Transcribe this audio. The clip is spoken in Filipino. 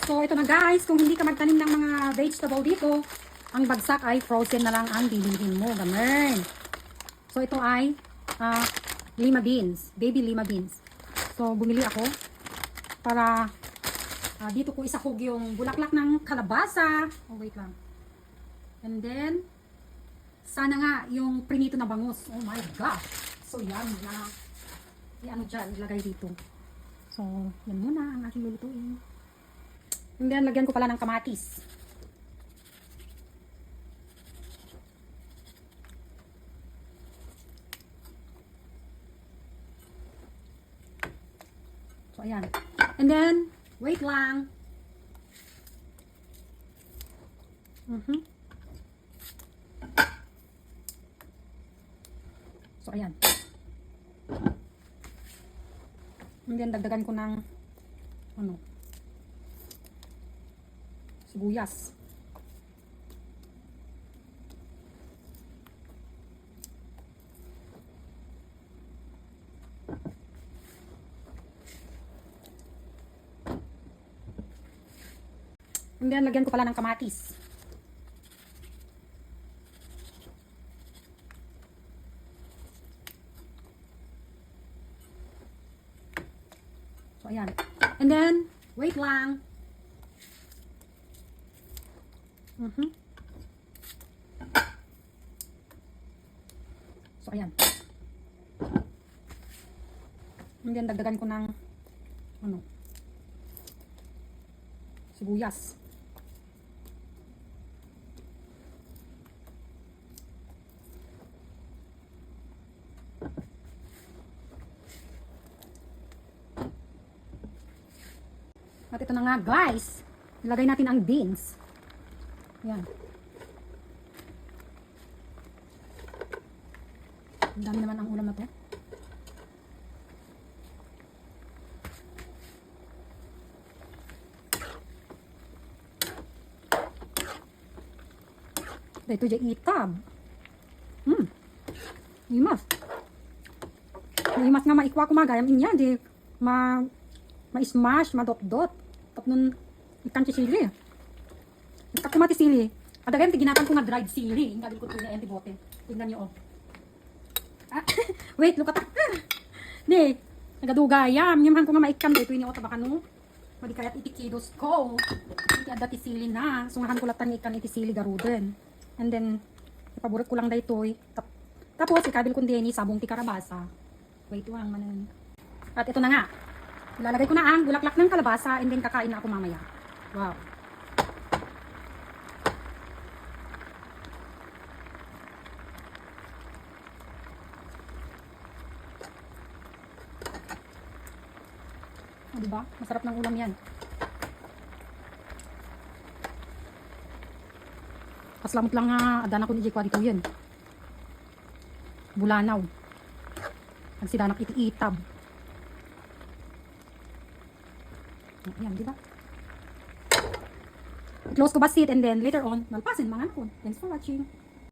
So, ito na guys, kung hindi ka magtanim ng mga vegetable dito, ang bagsak ay frozen na lang ang bibilihin mo. Gamer. So, ito ay lima beans. Baby lima beans. So, bumili ako para dito ko isahog yung bulaklak ng kalabasa. Oh, wait lang. And then, sana nga yung prinito na bangus. Oh my gosh. So, yan na. Ano dyan, ilagay dito. So, yan muna ang aking lulutuin. And then, lagyan ko pala ng kamatis. So, ayan. And then, wait lang. So, ayan. And then, dagdagan ko ng sibuyas. And then, lagyan ko pala ng kamatis. So, ayan. And then, wait lang. So, ayan. And then, dagdagan ko ng sibuyas. At ito na nga guys, ilagay natin ang beans. Yan. Ang dami naman ang ulam na to. Ito dyan itab. Imas. Imas nga maikwa kumagayam inya. Di ma-smash, madot-dot. Tap nun ikan sili. Ikan kumati sili. Adagan tiginatan ko nga dried sili. Ingagin ko ito na bote. Tingnan nyo oh. Wait, look at that. Di, nagadugayam. Yaman ko nga maikan dito. Ini o tabakan no. Madi kayat itikidos ko. Iti ada ti sili na. Sungahan ko latan ikan iti sili garuden. And then, ipaborit ko lang dito. Tapos, ikabil ko din sabong ti karabasa. Wait lang manan. At ito na nga. Ilalagay ko na ang bulaklak ng kalabasa and then kakain na ako mamaya. Wow. O, diba? Masarap ng ulam yan. Paslamot lang nga, adana ko ni Jekwa dito yan. Bulanaw. Nagsidanak iti itab. Ayan, diba? I-close ko basit and then later on, malpasin mga anak ko. Thanks for watching.